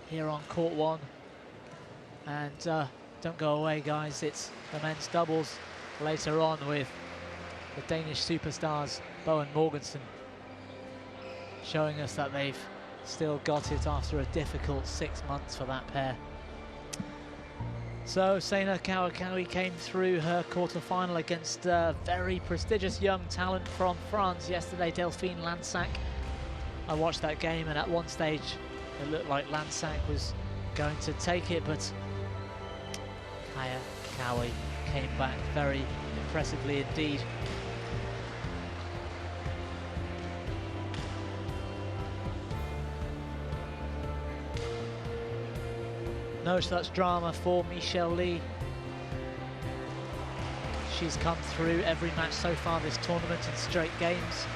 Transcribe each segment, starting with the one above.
here on court one. And don't go away, guys. It's the men's doubles later on with the Danish superstars Bo and Morgensen showing us that they've still got it after a difficult 6 months for that pair. So Saena Kawakami came through her quarter-final against a very prestigious young talent from France yesterday, Delphine Lansac. I watched that game, and at one stage it looked like Lansac was going to take it, but Kawakami came back very impressively indeed. No such drama for Michelle Lee. She's come through every match so far this tournament in straight games.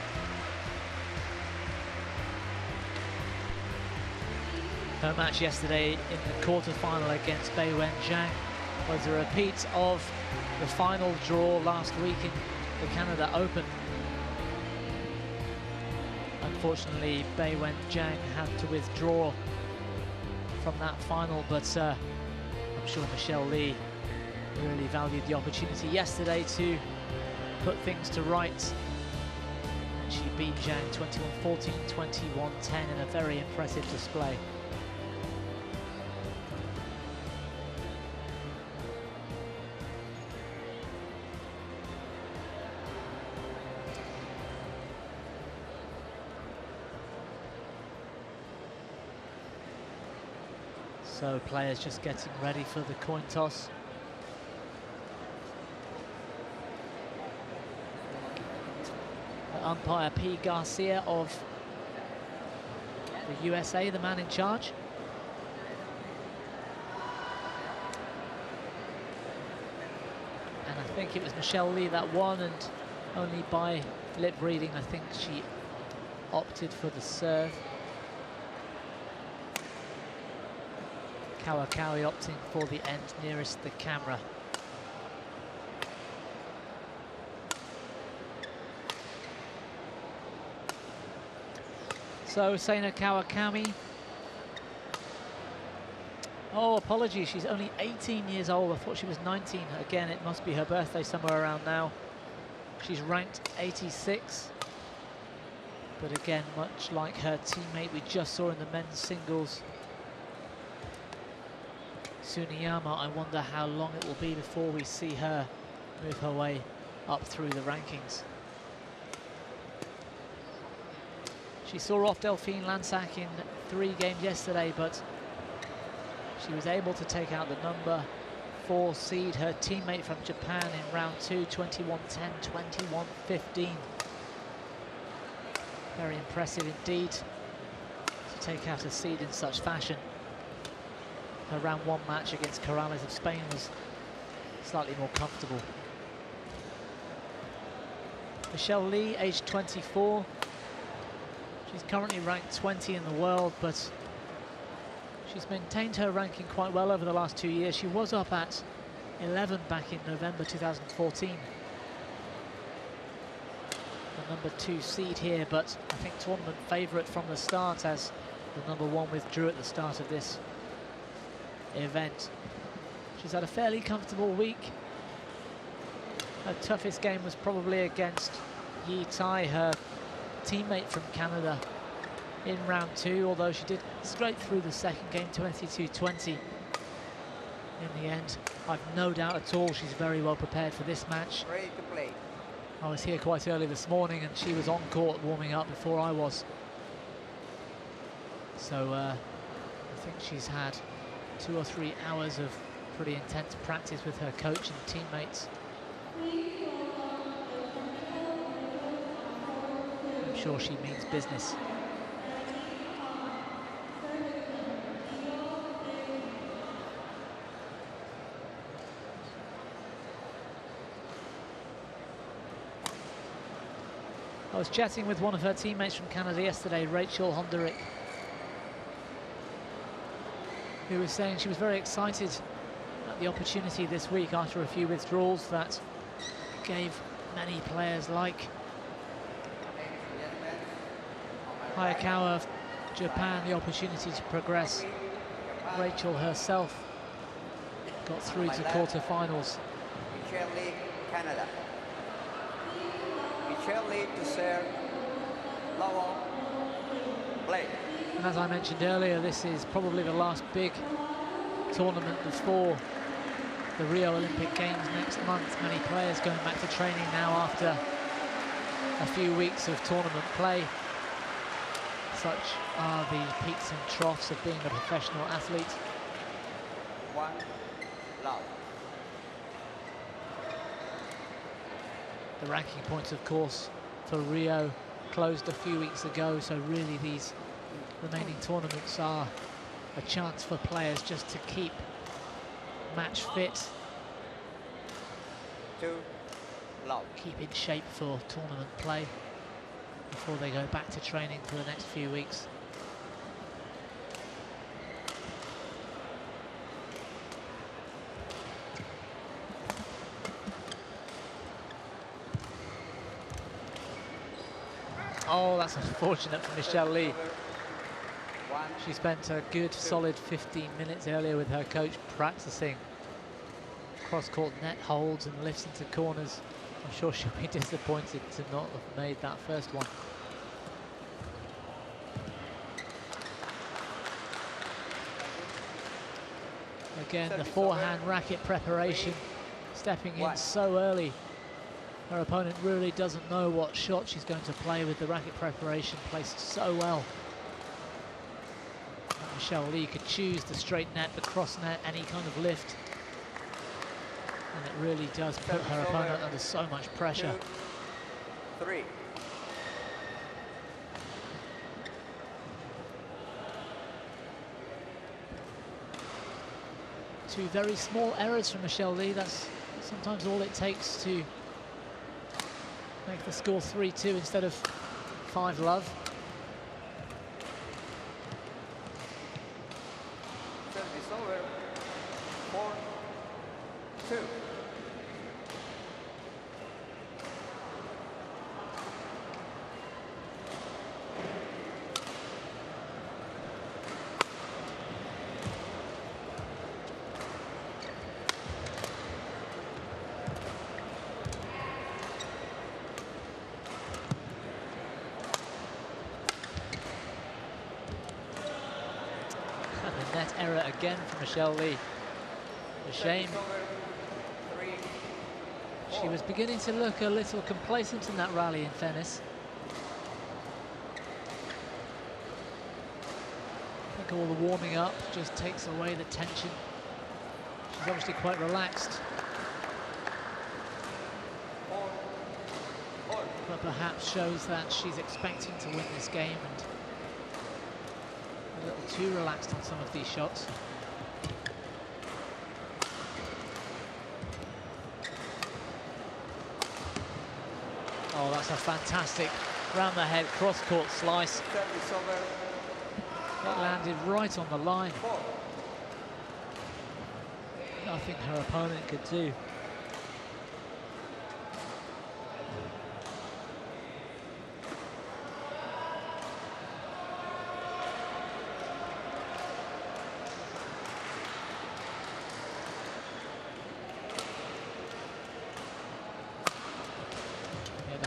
Her match yesterday in the quarter-final against Beiwen Zhang was a repeat of the final draw last week in the Canada Open. Unfortunately, Beiwen Zhang had to withdraw from that final, but I'm sure Michelle Lee really valued the opportunity yesterday to put things to rights. And she beat Zhang 21-14, 21-10 in a very impressive display. So players just getting ready for the coin toss. The umpire P. Garcia of the USA, the man in charge. And I think it was Michelle Lee that won, and only by lip reading I think she opted for the serve. Kawakami opting for the end nearest the camera. So Saena Kawakami. Oh, apologies, she's only 18 years old. I thought she was 19. Again, it must be her birthday somewhere around now. She's ranked 86. But again, much like her teammate we just saw in the men's singles, Tsuneyama, I wonder how long it will be before we see her move her way up through the rankings. She saw off Delphine Lansac in 3 games yesterday, but she was able to take out the number 4 seed, her teammate from Japan in round 2, 21-10, 21-15. Very impressive indeed to take out a seed in such fashion. Her round 1 match against Corrales of Spain was slightly more comfortable. Michelle Lee, aged 24. She's currently ranked 20 in the world, but she's maintained her ranking quite well over the last 2 years. She was up at 11 back in November 2014. The number 2 seed here, but I think tournament favourite from the start, as the number 1 withdrew at the start of this event. She's had a fairly comfortable week. Her toughest game was probably against Yi Tai, her teammate from Canada, in round 2, although she did straight through the second game, 22-20 in the end. I've no doubt at all she's very well prepared for this match. Ready to play. I was here quite early this morning and she was on court warming up before I was. So I think she's had 2 or 3 hours of pretty intense practice with her coach and teammates. I'm sure she means business. I was chatting with one of her teammates from Canada yesterday, Rachel Honderich, who was saying she was very excited at the opportunity this week after a few withdrawals that gave many players like Hayakawa of Japan the opportunity to progress Rachel herself got through to quarterfinals. Michelle Lee, Canada. Michelle Lee to serve. Lowell, play. And as I mentioned earlier, this is probably the last big tournament before the Rio Olympic Games next month. Many players going back to training now after a few weeks of tournament play. Such are the peaks and troughs of being a professional athlete. One, love. The ranking points, of course, for Rio closed a few weeks ago, so really these remaining tournaments are a chance for players just to keep match fit, 2, love. keep in shape for tournament play before they go back to training for the next few weeks. Oh, that's unfortunate for Michelle Lee. She spent a good solid 15 minutes earlier with her coach practicing cross-court net holds and lifts into corners. I'm sure she'll be disappointed to not have made that first one. Again, the forehand racket preparation, stepping in so early. Her opponent really doesn't know what shot she's going to play with the racket preparation placed so well. Michelle Lee could choose the straight net, the cross net, any kind of lift. And it really does put her opponent under so much pressure. 2, 3. Two very small errors from Michelle Lee. That's sometimes all it takes to make the score 3-2 instead of 5-love. Service over. 4, 2. Net error again from Michelle Lee. A shame. She was beginning to look a little complacent in that rally, in fairness. I think all the warming up just takes away the tension. She's obviously quite relaxed. But perhaps shows that she's expecting to win this game and a little too relaxed on some of these shots. Oh, that's a fantastic round the head cross-court slice. It landed right on the line. Nothing her opponent could do.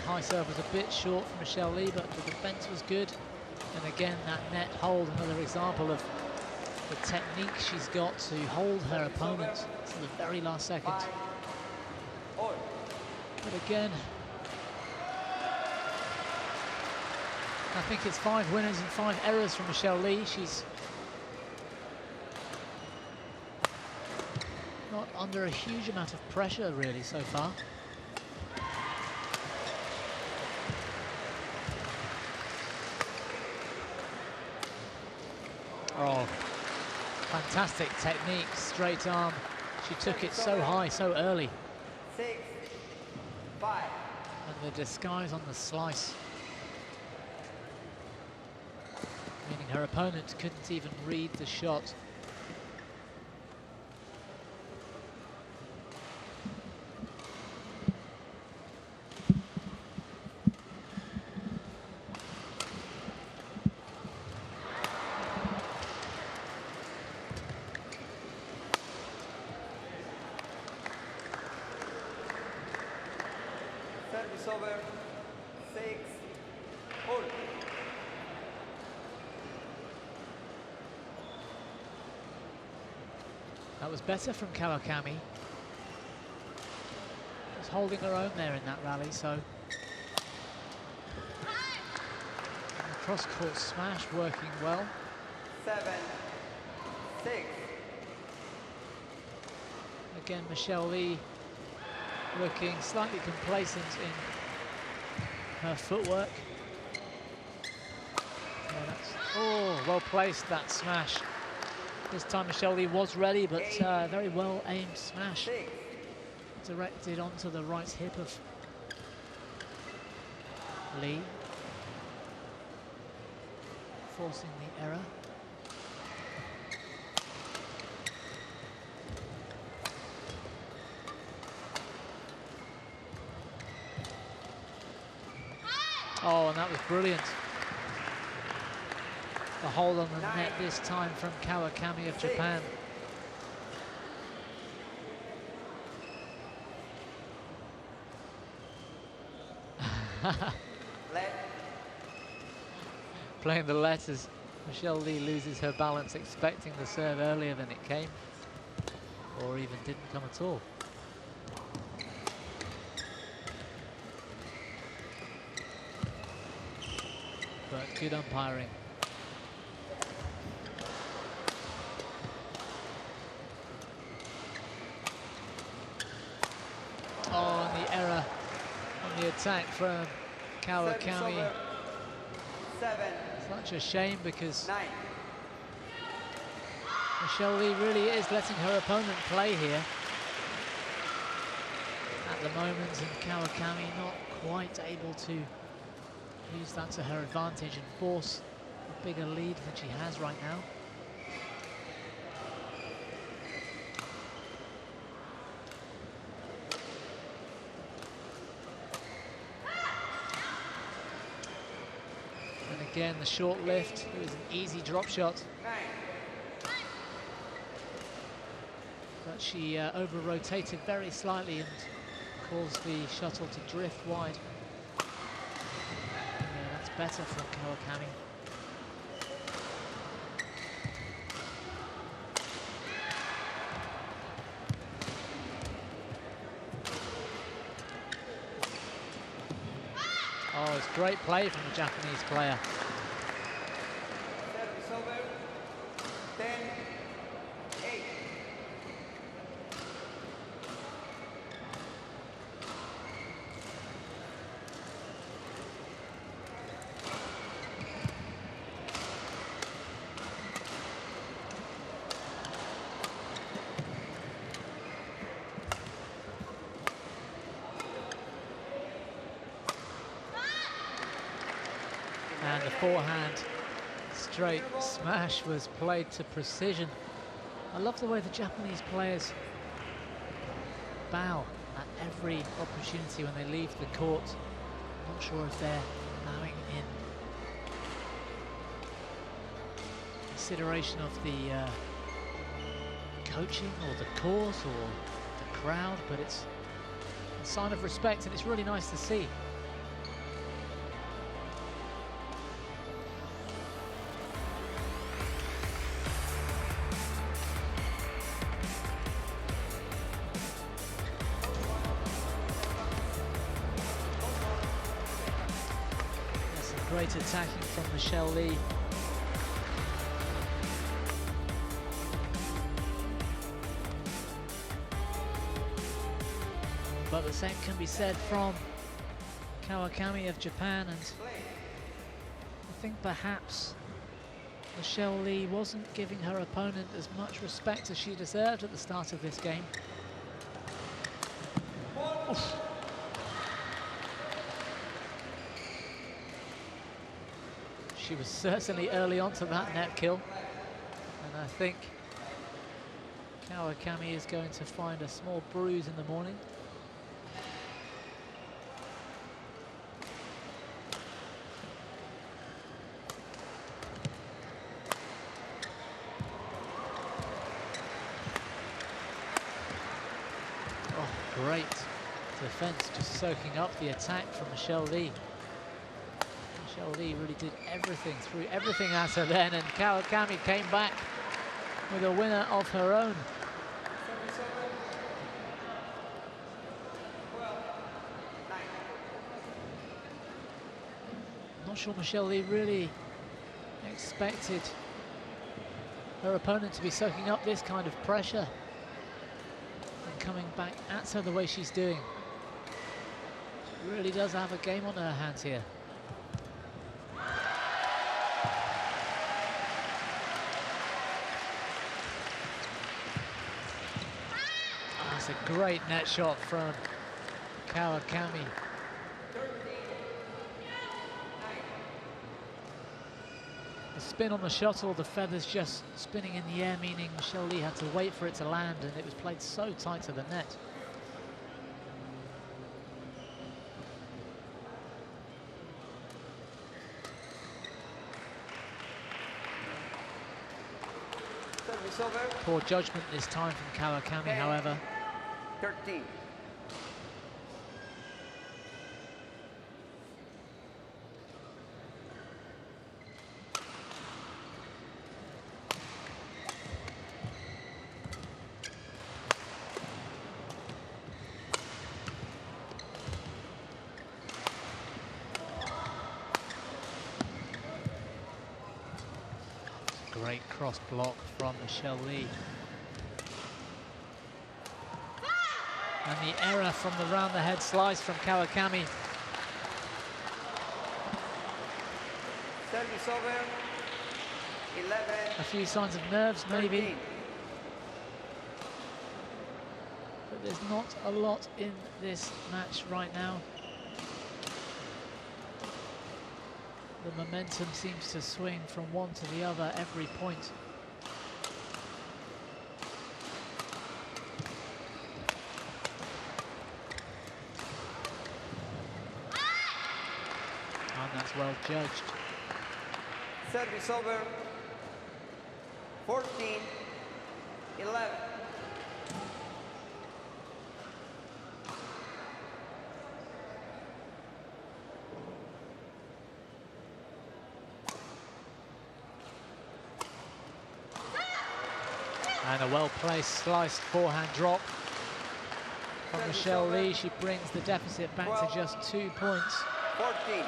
High serve was a bit short for Michelle Lee, but the defense was good. And again, that net hold, another example of the technique she's got to hold her opponent to the very last second. But again, I think it's 5 winners and 5 errors from Michelle Lee. She's not under a huge amount of pressure really so far. Oh, fantastic technique, straight arm. She took it so high, so early. 6, 5. And the disguise on the slice, meaning her opponent couldn't even read the shot. Service over. 6. All. That was better from Kawakami. Was holding her own there in that rally, so. Cross-court smash working well. 7. 6. Again, Michelle Lee looking slightly complacent in her footwork. Oh, well placed, that smash. This time Michelle Lee was ready, but very well aimed smash. Directed onto the right hip of Lee. Forcing the error. Oh, and that was brilliant. The hold on the net this time from Kawakami of Japan. Playing the letters. Michelle Lee loses her balance, expecting the serve earlier than it came, or even didn't come at all. But good umpiring. Oh, and the error on the attack from Kawakami. 7. Such a shame because 9. Michelle Lee really is letting her opponent play here at the moment, and Kawakami not quite able to use that to her advantage and force a bigger lead than she has right now. Again, the short lift. It was an easy drop shot. But she over-rotated very slightly and caused the shuttle to drift wide. Yeah, that's better from Kawakami. Oh, it's great play from the Japanese player. Service over. 10. 8. And the forehand straight smash was played to precision. I love the way the Japanese players bow at every opportunity when they leave the court. Not sure if they're bowing in consideration of the coaching or the course or the crowd, but it's a sign of respect and it's really nice to see. Great attacking from Michelle Lee. But the same can be said from Kawakami of Japan, and I think perhaps Michelle Lee wasn't giving her opponent as much respect as she deserved at the start of this game. Oof. She was certainly early on to that net kill, and I think Kawakami is going to find a small bruise in the morning. Oh, great defense, just soaking up the attack from Michelle Lee. Michelle Lee really did everything, threw everything at her then, and Kawakami came back with a winner of her own. Not sure Michelle Lee really expected her opponent to be soaking up this kind of pressure and coming back at her the way she's doing. She really does have a game on her hands here. That's a great net shot from Kawakami. The spin on the shuttle, the feathers just spinning in the air, meaning Michelle Lee had to wait for it to land, and it was played so tight to the net. Poor judgment this time from Kawakami, however. 13. Great cross block from Michelle Lee. And the error from the round the head slice from Kawakami. Service over. 11. A few signs of nerves maybe. 13. But there's not a lot in this match right now. The momentum seems to swing from one to the other every point. And that's well judged. Service over. 14. 11. And a well-placed sliced forehand drop from Michelle Lee. She brings the deficit back to just 2 points. 14.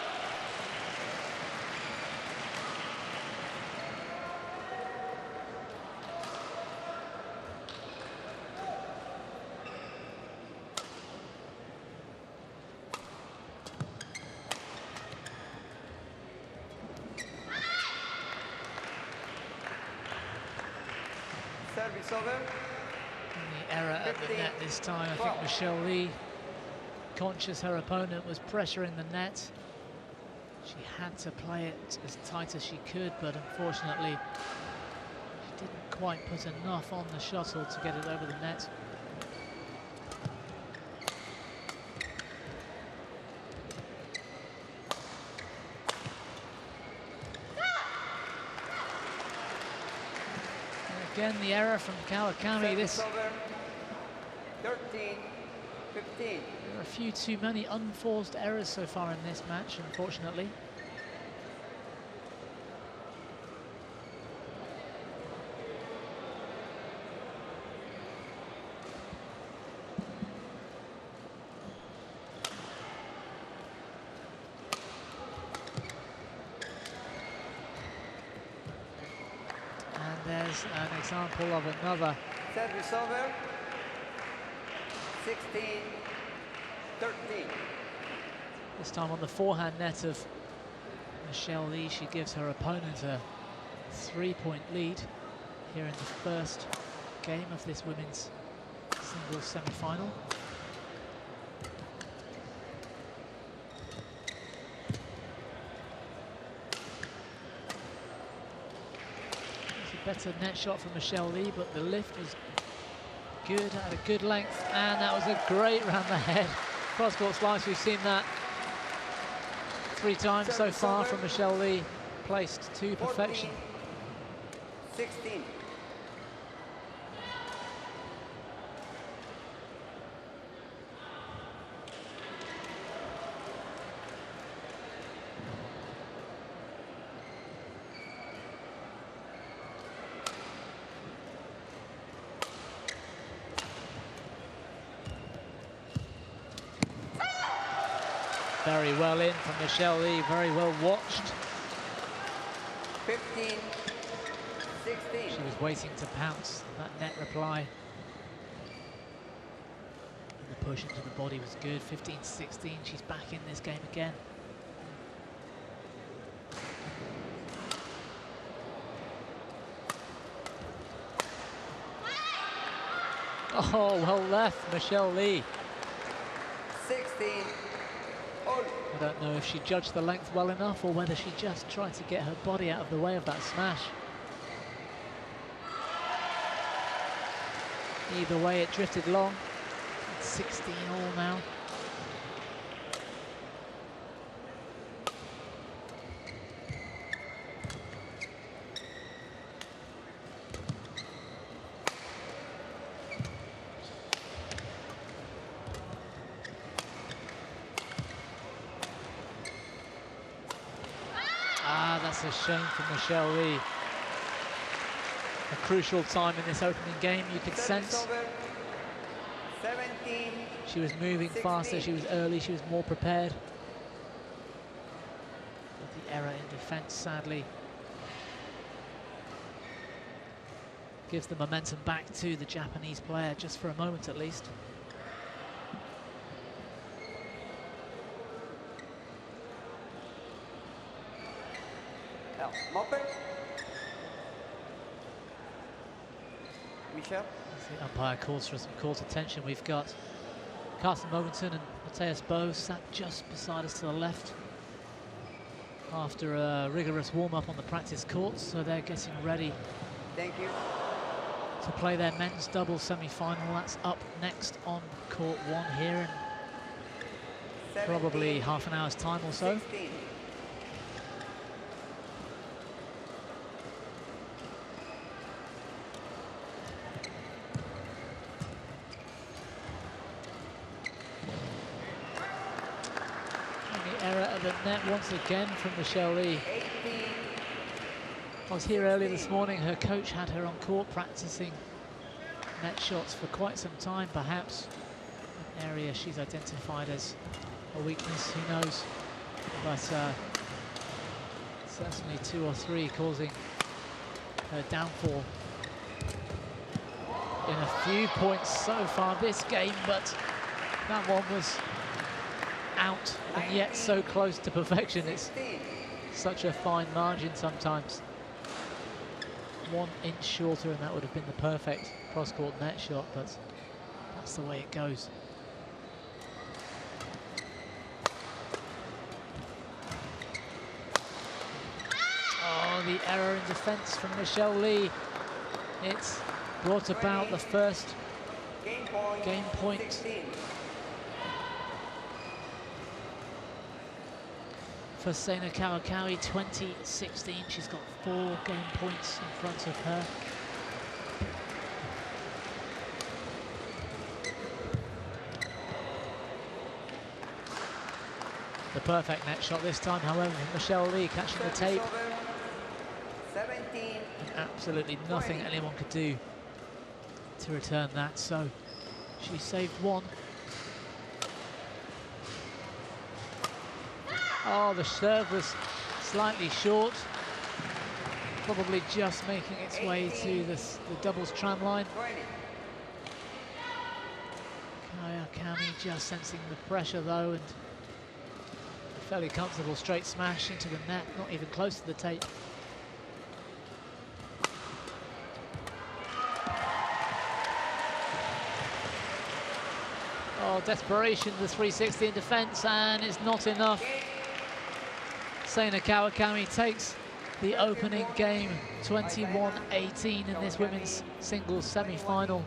Service over. And the error at the net this time. I think Michelle Lee, conscious her opponent was pressuring the net, she had to play it as tight as she could, but unfortunately she didn't quite put enough on the shuttle to get it over the net. Again, the error from Kawakami. This 13, 15. There are a few too many unforced errors so far in this match, unfortunately. There's an example of another. Service over. 16, 13. This time on the forehand net of Michelle Lee. She gives her opponent a 3-point lead here in the first game of this women's singles semi-final. Better net shot from Michelle Lee, but the lift was good, at a good length, and that was a great round the head cross-court slice. We've seen that 3 times so far from Michelle Lee, placed to perfection. 14, 16. Very well in from Michelle Lee, very well watched. 15, 16. She was waiting to pounce that net reply. The push into the body was good. 15-16, she's back in this game again. Oh, well left, Michelle Lee. 16. All. I don't know if she judged the length well enough or whether she just tried to get her body out of the way of that smash. Either way, it drifted long. It's 16 all now. That's a shame for Michelle Lee. A crucial time in this opening game, you could sense. 17, she was moving 16. faster, she was early, she was more prepared. But the error in defense, sadly, gives the momentum back to the Japanese player, just for a moment at least. Mopper. Michelle. The umpire calls for some court attention. We've got Carson Mogensen and Matthias Bowe sat just beside us to the left after a rigorous warm-up on the practice courts, so they're getting ready. Thank you. To play their men's doubles semi-final. That's up next on court 1 here in probably half an hour's time or so. 16. Error at the net once again from Michelle Lee. I was here earlier this morning. Her coach had her on court practicing net shots for quite some time, perhaps an area she's identified as a weakness, who knows, but certainly 2 or 3 causing her downfall in a few points so far this game, but that one was out and yet so close to perfection. It's such a fine margin sometimes. 1 inch shorter and that would have been the perfect cross-court net shot, but that's the way it goes. Oh, the error in defense from Michelle Lee. It's brought about the first game point. 16. For Saena Kawakami, 20-16. She's got 4 game points in front of her. The perfect net shot this time, however, from Michelle Lee, catching the tape. 17. And absolutely nothing anyone could do to return that, so she saved 1. Oh, the serve was slightly short, probably just making its way to the doubles tram line. 20. Kawakami just sensing the pressure though, and a fairly comfortable straight smash into the net, not even close to the tape. Oh, desperation, the 360 in defense, and it's not enough. Saena Kawakami takes the opening game 21-18 in this women's singles semi-final.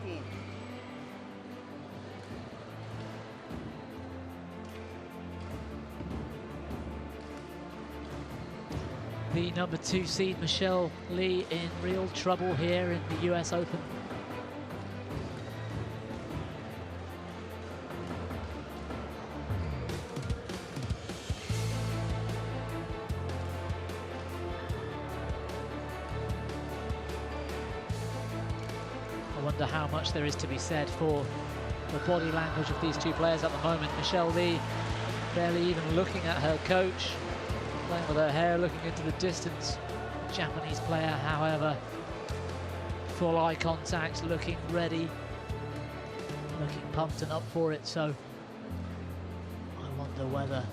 The number 2 seed Michelle Lee in real trouble here in the US Open. I wonder how much there is to be said for the body language of these two players at the moment. Michelle Lee barely even looking at her coach, playing with her hair, looking into the distance. The Japanese player, however, full eye contact, looking ready, looking pumped and up for it. So I wonder whether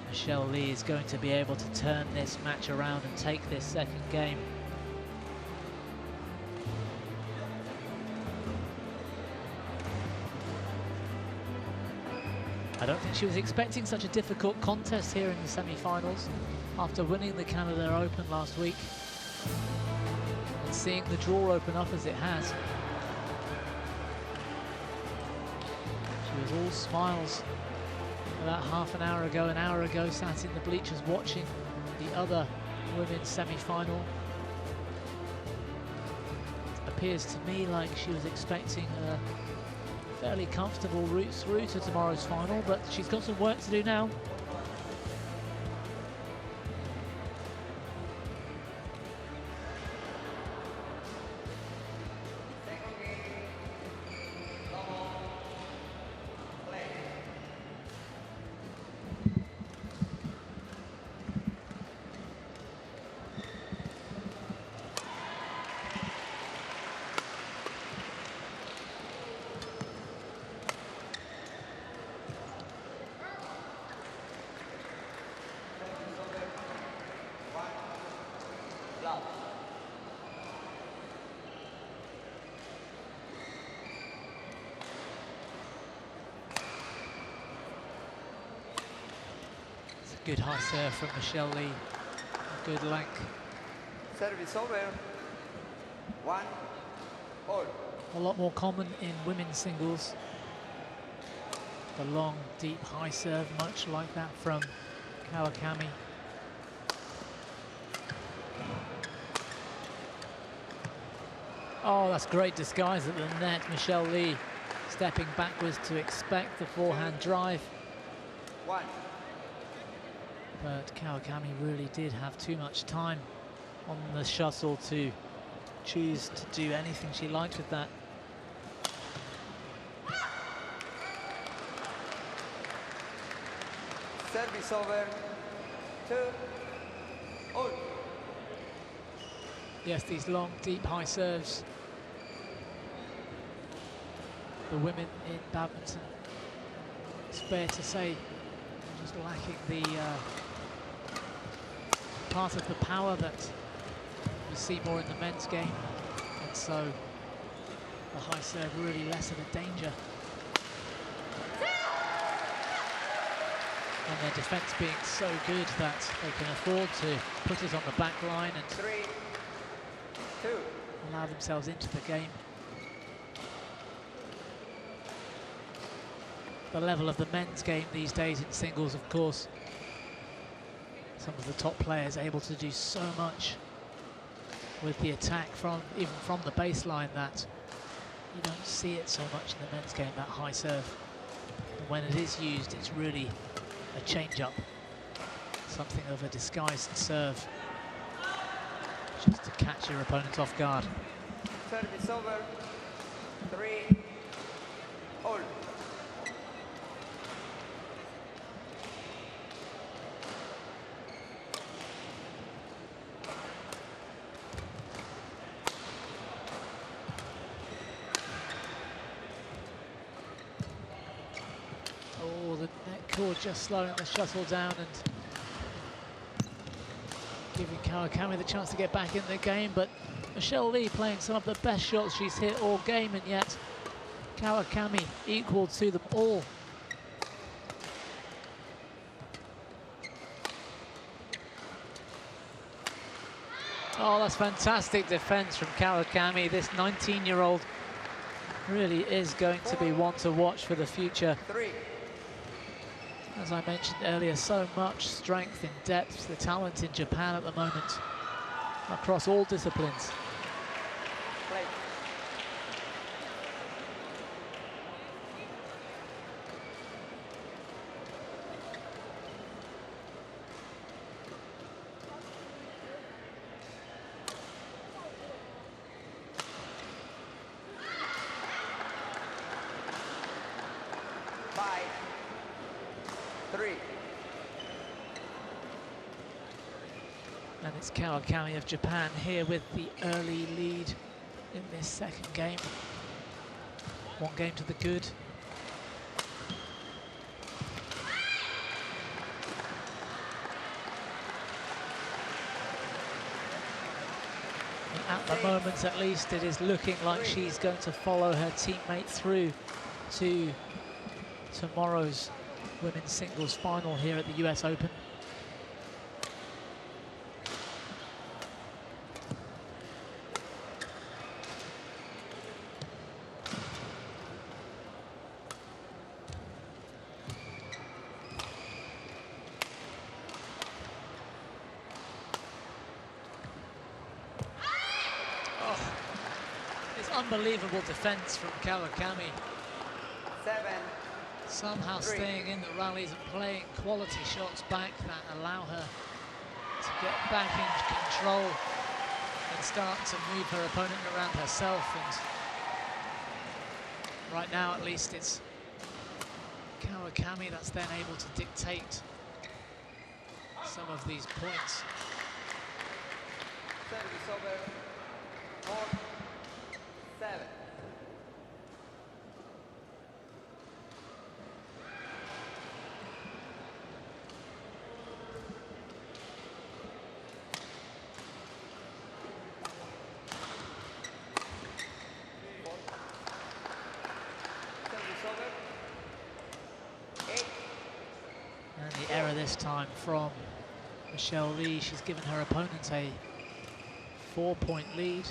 Michelle Lee is going to be able to turn this match around and take this second game. I don't think she was expecting such a difficult contest here in the semi-finals after winning the Canada Open last week and seeing the draw open up as it has. She was all smiles about half an hour ago, sat in the bleachers watching the other women's semi-final. It appears to me like she was expecting a fairly comfortable route through to tomorrow's final, but she's got some work to do now. Good high serve from Michelle Lee, a good length. Service over. 1 all. A lot more common in women's singles. The long, deep high serve, much like that from Kawakami. Oh, that's great disguise at the net. Michelle Lee stepping backwards to expect the forehand drive. 1. But Kawakami really did have too much time on the shuttle to choose to do anything she liked with that. Service over. 2 all. Yes, these long, deep, high serves. The women in badminton, it's fair to say, just lacking the part of the power that you see more in the men's game, and so the high serve really less of a danger. And their defence being so good that they can afford to put it on the back line and 3 2. allow themselves into the game. The level of the men's game these days in singles, of course, some of the top players able to do so much with the attack from even from the baseline that you don't see it so much in the men's game, that high serve. And when it is used, it's really a change-up, something of a disguised serve, just to catch your opponent off guard. Service over. 3 all. Oh, the net cord just slowing the shuttle down and giving Kawakami the chance to get back in the game, but Michelle Lee playing some of the best shots she's hit all game, and yet Kawakami equal to them all. Oh, that's fantastic defense from Kawakami. This 19-year-old really is going to be one to watch for the future. 3. As I mentioned earlier, so much strength and depth, the talent in Japan at the moment, across all disciplines. Play. Bye. 3. And it's Kawakami of Japan here with the early lead in this second game. 1 game to the good. And at the moment, at least, it is looking like she's going to follow her teammate through to tomorrow's women's singles final here at the US Open. Unbelievable defense from Kawakami. 7. Somehow 3. staying in the rallies and playing quality shots back that allow her to get back in control and start to move her opponent around herself. And right now, at least, it's Kawakami that's then able to dictate some of these points. Service over. 4. 7. Service over. 8. And the error this time from Michelle Lee. She's given her opponent a 4-point lead.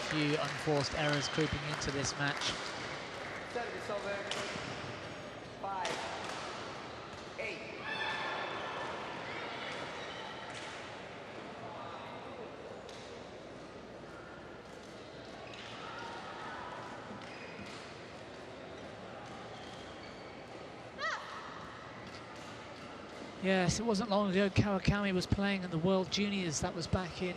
Few unforced errors creeping into this match. Service over. 5. 8. Yes, it wasn't long ago Kawakami was playing in the World Juniors. That was back in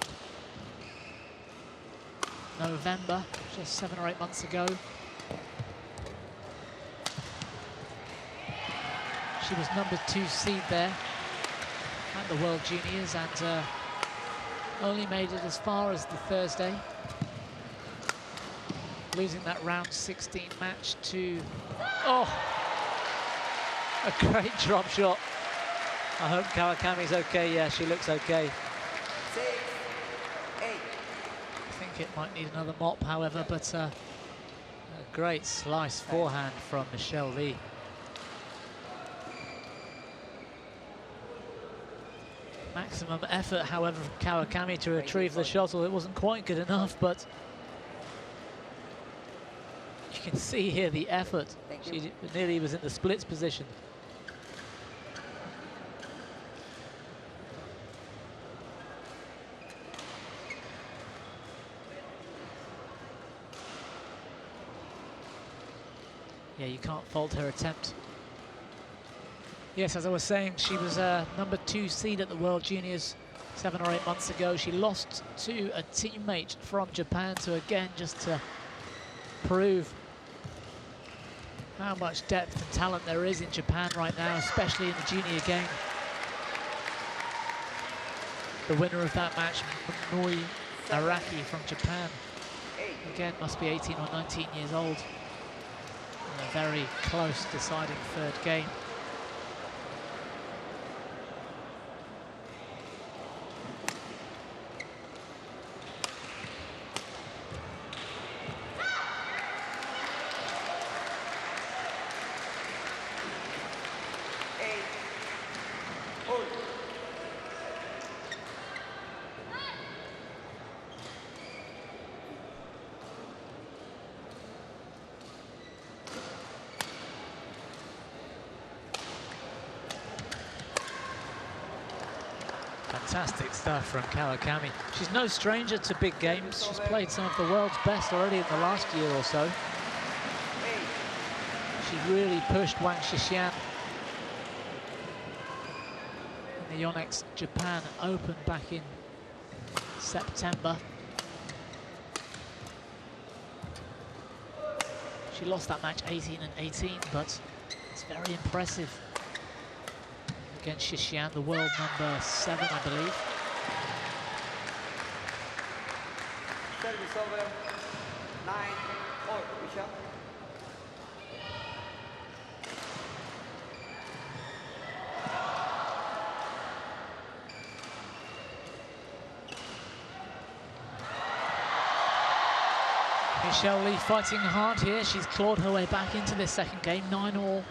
November, just 7 or 8 months ago. She was number 2 seed there at the World Juniors and only made it as far as the Thursday, losing that round 16 match to, oh, a great drop shot. I hope Kawakami's okay. Yeah, she looks okay. 6. 8. I think it might need another mop, however, but a great slice forehand from Michelle Lee. Maximum effort, however, from Kawakami to retrieve the shuttle. It wasn't quite good enough, but you can see here the effort. She nearly was in the splits position. Yeah, you can't fault her attempt. Yes, as I was saying, she was number 2 seed at the World Juniors 7 or 8 months ago. She lost to a teammate from Japan, so again, just to prove how much depth and talent there is in Japan right now, especially in the junior game. The winner of that match, Noi Araki from Japan, again must be 18 or 19 years old. In a very close deciding third game. Fantastic stuff from Kawakami. She's no stranger to big games. She's played some of the world's best already in the last year or so. She really pushed Wang Shixian the Yonex Japan Open back in September. She lost that match 18-18, but it's very impressive against Shishian, the world number 7, I believe. Service over. 9 all, Michelle. Michelle Lee fighting hard here. She's clawed her way back into this second game, 9 all.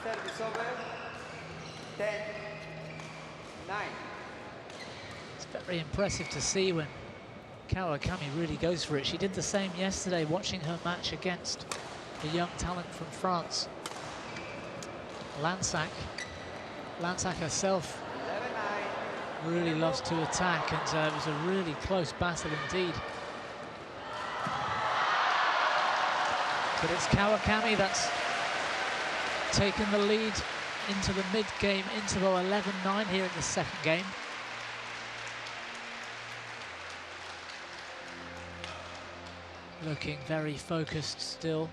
Service over. 10, 9. It's very impressive to see when Kawakami really goes for it. She did the same yesterday, watching her match against the young talent from France, Lansac. Lansac herself 11, 9. really loves to attack, and it was a really close battle indeed. But it's Kawakami that's taken the lead into the mid-game interval, 11-9 here in the second game. Looking very focused still.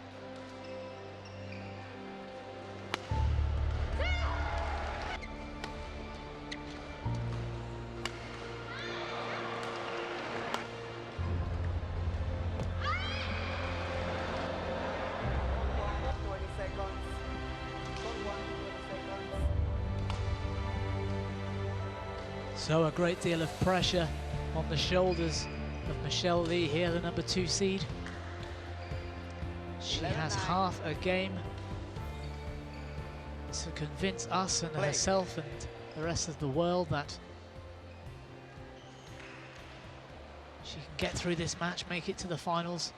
So a great deal of pressure on the shoulders of Michelle Lee here, the number 2 seed. She has half a game to convince us and herself and the rest of the world that she can get through this match, make it to the finals.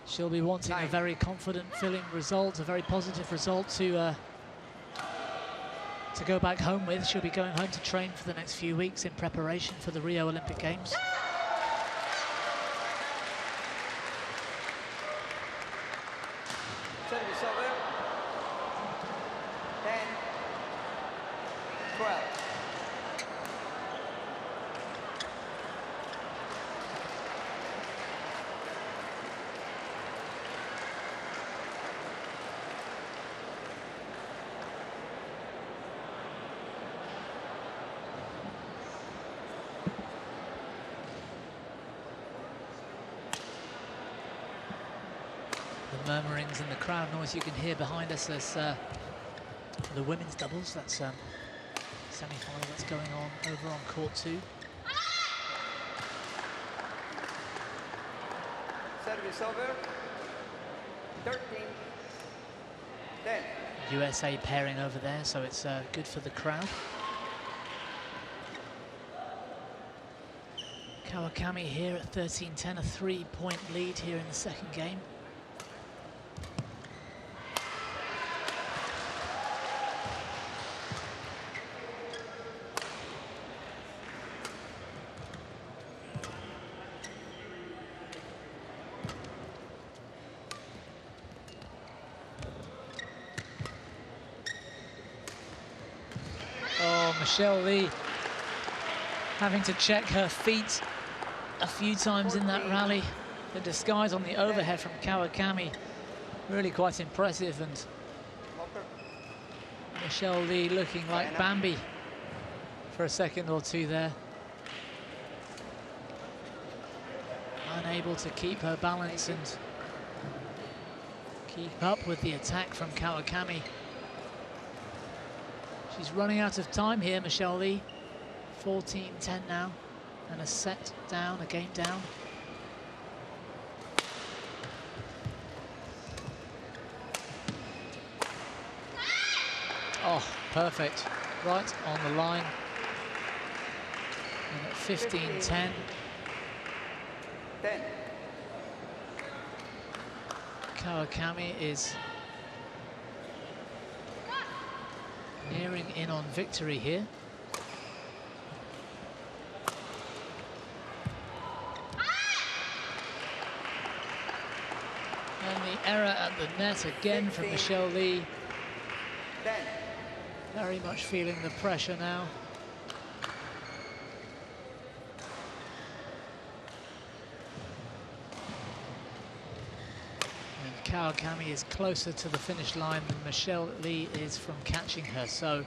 She'll be wanting a very confident-filling result, a very positive result to go back home with. She'll be going home to train for the next few weeks in preparation for the Rio Olympic Games. Service over. 10, 12. The murmurings and the crowd noise you can hear behind us as the women's doubles, that's semi-final that's going on over on court 2. Service over. 13, 10. USA pairing over there, so it's good for the crowd. Kawakami here at 13-10, a 3-point lead here in the second game. Oh, Michelle Lee having to check her feet a few times in that rally. The disguise on the overhead from Kawakami, really quite impressive, and Michelle Lee looking like Bambi for a second or two there. Unable to keep her balance and keep up with the attack from Kawakami. She's running out of time here, Michelle Lee. 14-10 now, and a set down, a game down. Oh, perfect. Right on the line. And at 15-10. 10. Kawakami is nearing in on victory here. And the error at the net again from Michelle Lee. 10. Very much feeling the pressure now. And Kawakami is closer to the finish line than Michelle Lee is from catching her, so.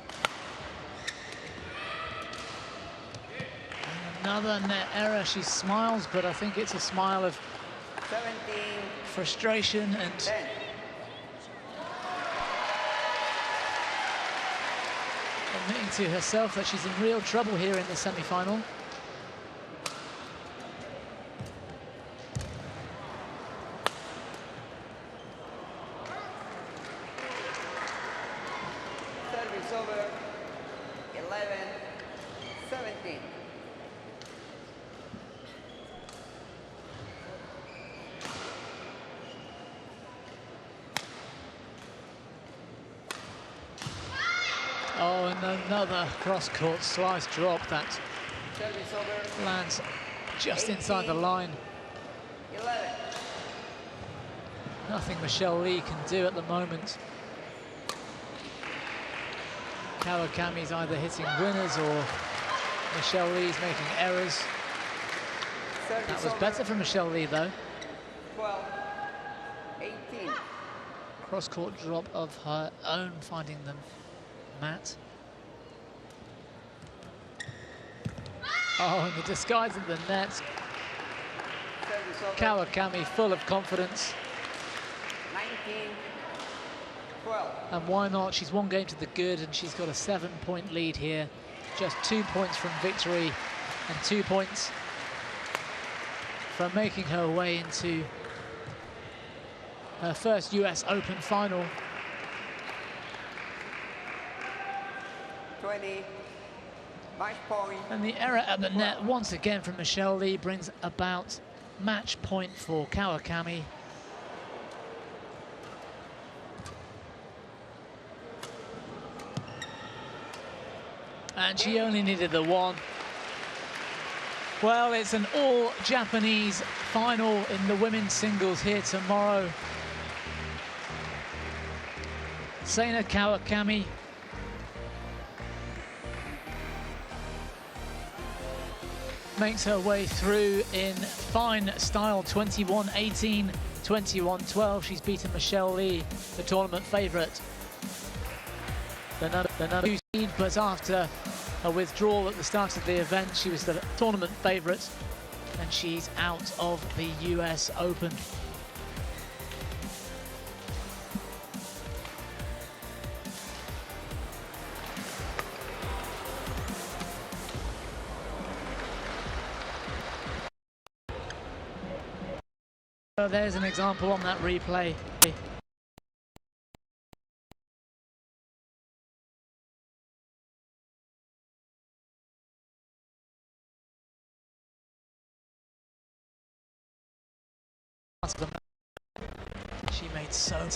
And another net error. She smiles, but I think it's a smile of 17. frustration and 10. admitting to herself that she's in real trouble here in the semi-final. Service over. 11-17. Oh, and another cross-court slice drop that Service over. lands just inside the line. 11. Nothing Michelle Lee can do at the moment. Kawakami's either hitting winners or Michelle Lee's making errors. Service That was over. better for Michelle Lee, though. 12. 18. Cross-court drop of her own, finding them mat. Oh, and the disguise of the net. Service over. Kawakami full of confidence. 19. 12. And why not? She's one game to the good, and she's got a 7-point lead here. Just 2 points from victory and 2 points from making her way into her first US Open final. 20. Match point. And the error at the net once again from Michelle Lee brings about match point for Kawakami. And she only needed the one. Well, it's an all-Japanese final in the women's singles here tomorrow. Saena Kawakami makes her way through in fine style, 21-18, 21-12. She's beaten Michelle Lee, the tournament favourite. The number 2 seed, but after a withdrawal at the start of the event, she was the tournament favourite, and she's out of the US Open. So there's an example on that replay. She made so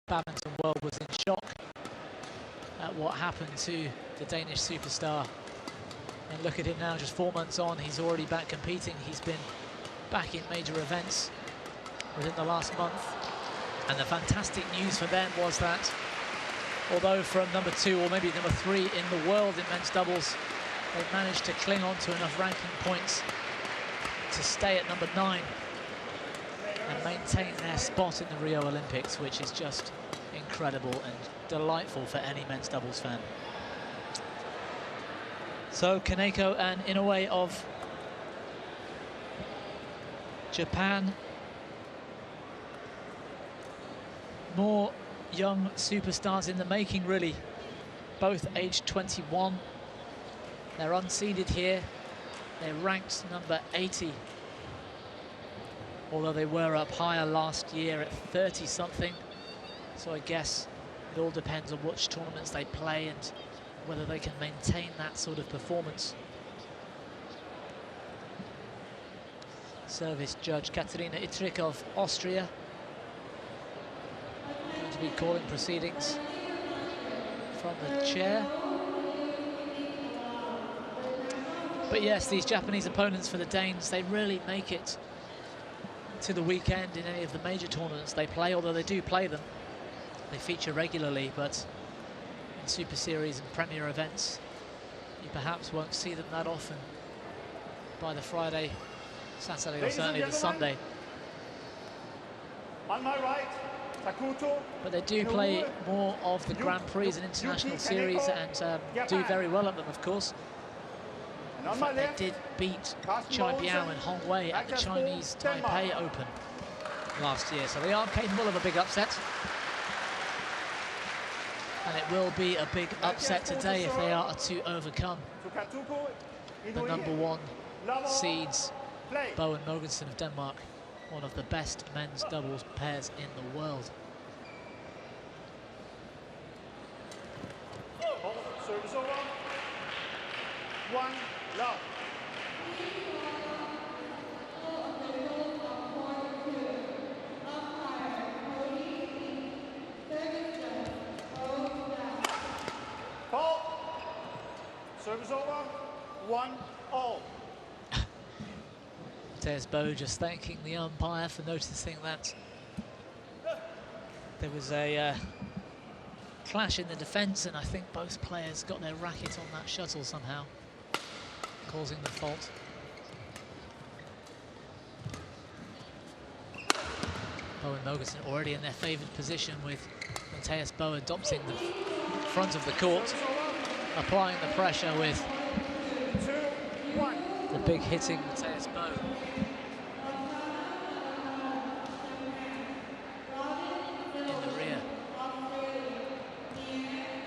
badminton world was in shock at what happened to the Danish superstar. And look at him now, just 4 months on, he's already back competing. He's been back in major events within the last month. And the fantastic news for them was that although from number 2 or maybe number 3 in the world in men's doubles, they've managed to cling on to enough ranking points to stay at number 9 and maintain their spot in the Rio Olympics, which is just incredible and delightful for any men's doubles fan. So Kaneko and Inoue of Japan. More young superstars in the making, really. Both aged 21. They're unseeded here. They're ranked number 80. Although they were up higher last year at 30-something. So I guess it all depends on which tournaments they play and whether they can maintain that sort of performance. Service judge Katarina Ittrich of Austria going to be calling proceedings from the chair. But yes, these Japanese opponents for the Danes, they really make it to the weekend in any of the major tournaments they play, although they do play them. They feature regularly, but in Super Series and Premier events, you perhaps won't see them that often by the Friday, Saturday, or certainly the Sunday. On my right, Takuto. But they do play more of the Grand Prix and International Series and do very well at them, of course. In fact, they did beat Chai Biao and Hong Wei at the Chinese Taipei Open last year, so they are capable of a big upset. And it will be a big upset today if they are to overcome the number 1 seeds, Bo and Mogensen of Denmark, one of the best men's doubles pairs in the world. Service over. 1 love. Service over, 1-all. There's Bo just thanking the umpire for noticing that there was a clash in the defence, and I think both players got their racket on that shuttle somehow, causing the fault. Bo and Mogensen already in their favoured position, with Matthias Bo adopting the front of the court, applying the pressure with the big hitting Matthias